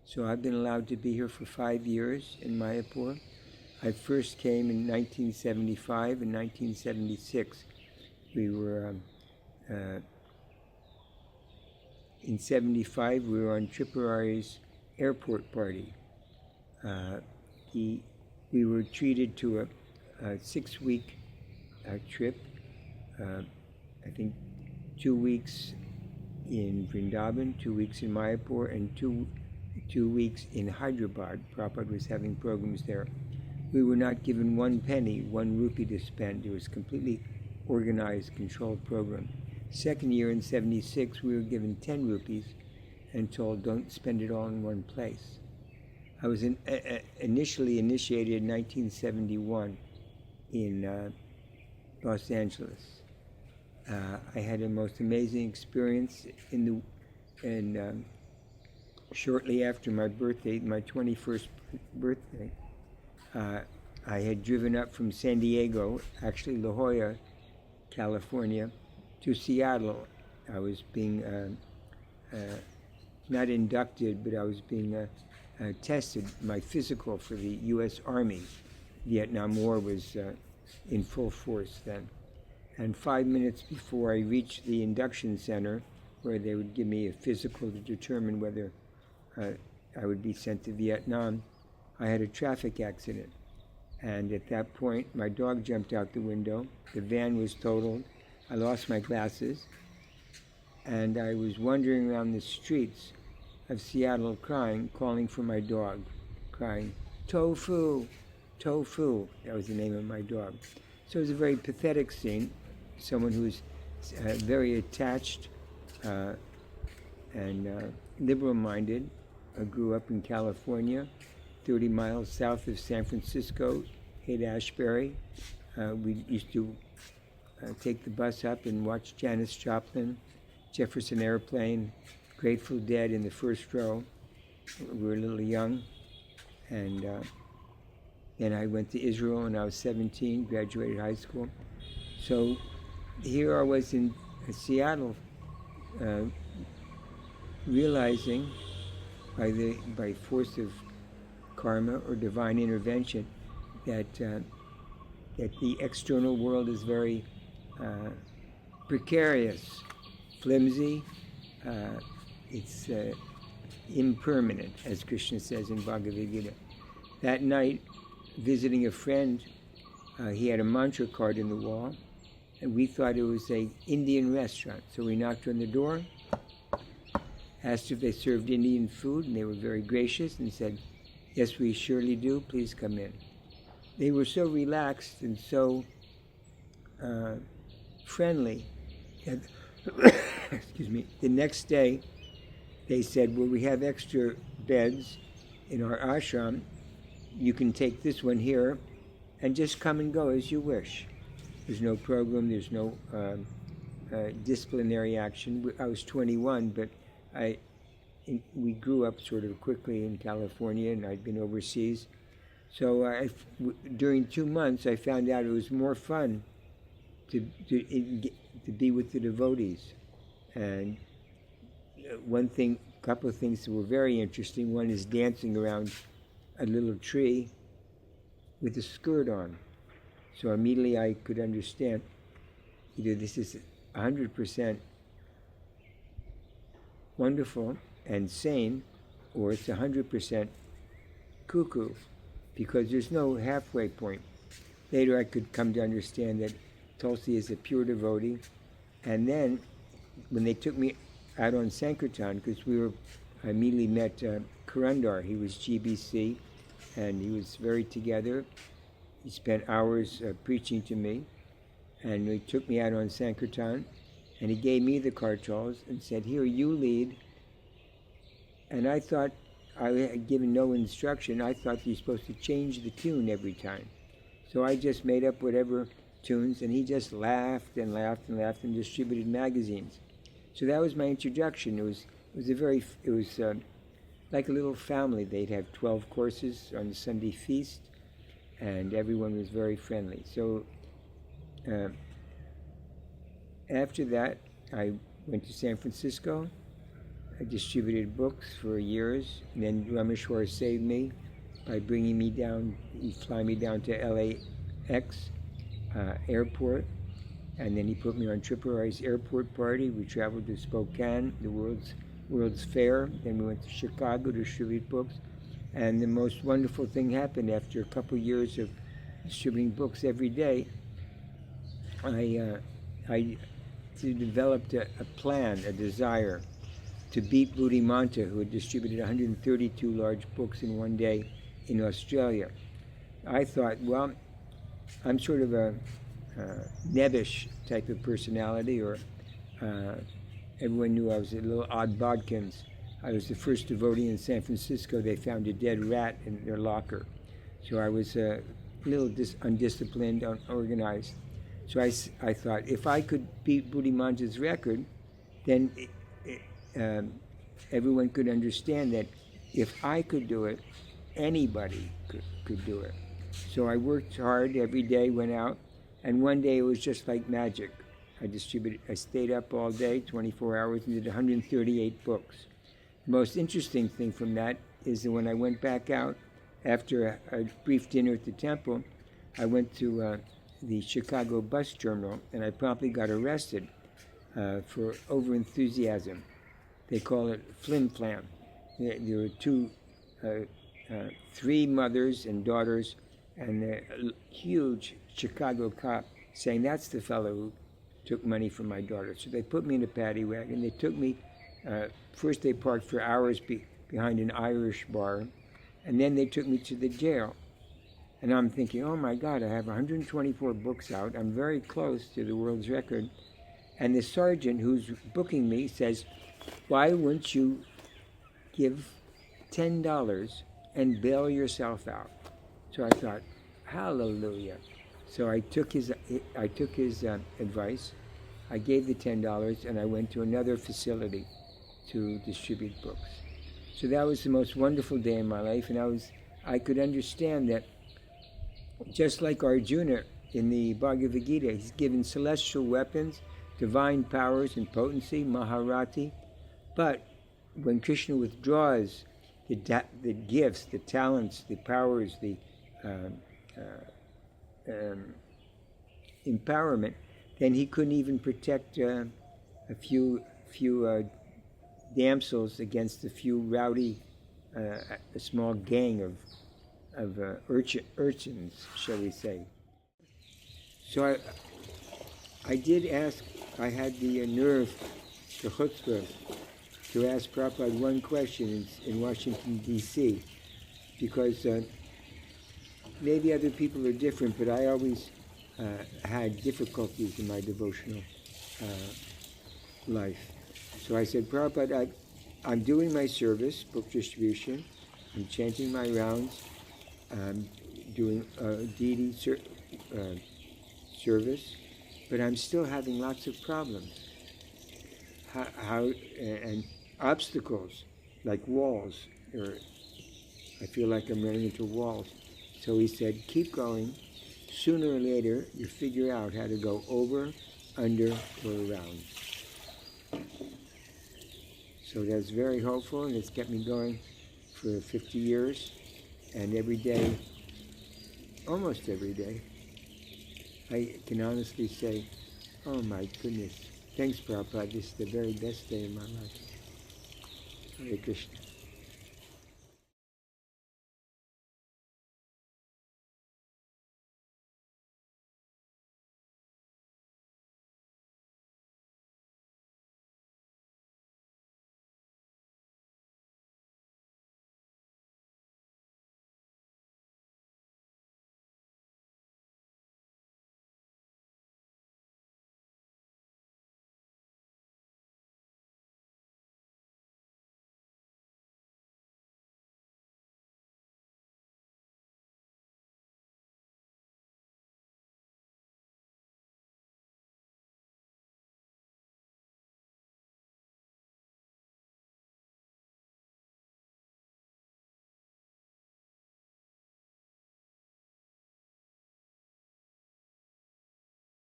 So I've been allowed to be here for 5 years in Mayapur. I first came in 1975 and 1976. We were, in 75, we were on Tripurari's airport party. We were treated to a 6-week trip. I think 2 weeks in Vrindavan, 2 weeks in Mayapur, and two weeks in Hyderabad. Prabhupada was having programs there. We were not given 1 penny, 1 rupee to spend. It was a completely organized, controlled program. Second year in 76, we were given 10 rupees and told, don't spend it all in one place. I was initially initiated in 1971 in Los Angeles. I had a most amazing experience shortly after my birthday, my 21st birthday. I had driven up from San Diego, actually La Jolla, California, to Seattle. I was being not inducted, but I was being tested, my physical for the U.S. Army. Vietnam War was in full force then. And 5 minutes before I reached the induction center, where they would give me a physical to determine whether I would be sent to Vietnam, I had a traffic accident. And at that point, my dog jumped out the window, the van was totaled, I lost my glasses, and I was wandering around the streets of Seattle crying, calling for my dog, crying, "Tofu, Tofu." That was the name of my dog. So it was a very pathetic scene. Someone who's very attached and liberal-minded, grew up in California, 30 miles south of San Francisco, Haight-Ashbury. We used to take the bus up and watch Janis Joplin, Jefferson Airplane, Grateful Dead in the first row. We were a little young. And then I went to Israel when I was 17, graduated high school. So here I was in Seattle, realizing by force of karma or divine intervention that the external world is very precarious, flimsy. It's impermanent, as Krishna says in Bhagavad Gita. That night, visiting a friend, he had a mantra card in the wall, and we thought it was an Indian restaurant. So we knocked on the door, asked if they served Indian food, and they were very gracious and said, "Yes, we surely do. Please come in." They were so relaxed and so friendly that, excuse me, the next day they said, "Well, we have extra beds in our ashram. You can take this one here and just come and go as you wish. There's no program, there's no disciplinary action." I was 21, but we grew up sort of quickly in California, and I'd been overseas. So during 2 months, I found out it was more fun to be with the devotees. And a couple of things that were very interesting. One is dancing around a little tree with a skirt on. So immediately I could understand, either this is 100% wonderful and sane, or it's 100% cuckoo, because there's no halfway point. Later I could come to understand that Tulsi is a pure devotee. And then when they took me out on Sankirtan, because I immediately met Karandar. He was GBC, and he was very together. He spent hours preaching to me, and he took me out on Sankirtan, and he gave me the kartals and said, "Here, you lead." And I thought, I had given no instruction. I thought you're supposed to change the tune every time. So I just made up whatever tunes, and he just laughed and laughed and laughed and distributed magazines. So that was my introduction. It was like a little family. They'd have 12 courses on the Sunday feast, and everyone was very friendly. So after that, I went to San Francisco, I distributed books for years, and then Rameshwar saved me by bringing me down. He'd fly me down to LAX airport, and then he put me on Triple-Rice Airport Party. We traveled to Spokane, the World's Fair. Then we went to Chicago to distribute books. And the most wonderful thing happened after a couple years of distributing books every day. I developed a plan, a desire to beat Buddhimanta, who had distributed 132 large books in one day in Australia. I thought, well, I'm sort of a nebbish type of personality, or everyone knew I was a little odd bodkins. I was the first devotee in San Francisco. They found a dead rat in their locker. So I was a little undisciplined, unorganized. So I thought, if I could beat Buddhimanta's record, then everyone could understand that if I could do it, anybody could do it. So I worked hard every day, went out, and one day it was just like magic. I stayed up all day, 24 hours, and did 138 books. The most interesting thing from that is that when I went back out, after a brief dinner at the temple, I went to the Chicago bus terminal, and I promptly got arrested for overenthusiasm. They call it flim-flam. There were three mothers and daughters, and a huge Chicago cop saying, that's the fellow who took money from my daughter. So they put me in a paddy wagon. They took me, first they parked for hours behind an Irish bar, and then they took me to the jail. And I'm thinking, oh my God, I have 124 books out. I'm very close to the world's record. And the sergeant who's booking me says, why wouldn't you give $10 and bail yourself out? So I thought, hallelujah. So I took his advice. I gave the $10, and I went to another facility to distribute books. So that was the most wonderful day in my life, and I could understand that, just like Arjuna in the Bhagavad Gita, he's given celestial weapons, divine powers and potency, Maharati. But when Krishna withdraws the gifts, the talents, the powers, the empowerment, then he couldn't even protect a few damsels against a few rowdy, a small gang of urchins, shall we say. So I did ask, I had the nerve, the chutzpah, to ask Prabhupada one question in Washington, D.C., because maybe other people are different, but I always had difficulties in my devotional life. So I said, Prabhupada, I'm doing my service, book distribution, I'm chanting my rounds, I'm doing deity service, but I'm still having lots of problems. And obstacles, like walls, or I feel like I'm running into walls. So he said, keep going. Sooner or later, you figure out how to go over, under, or around. So that's very hopeful, and it's kept me going for 50 years. And every day, almost every day, I can honestly say, oh my goodness, thanks Prabhupada, this is the very best day of my life. Hare Krishna.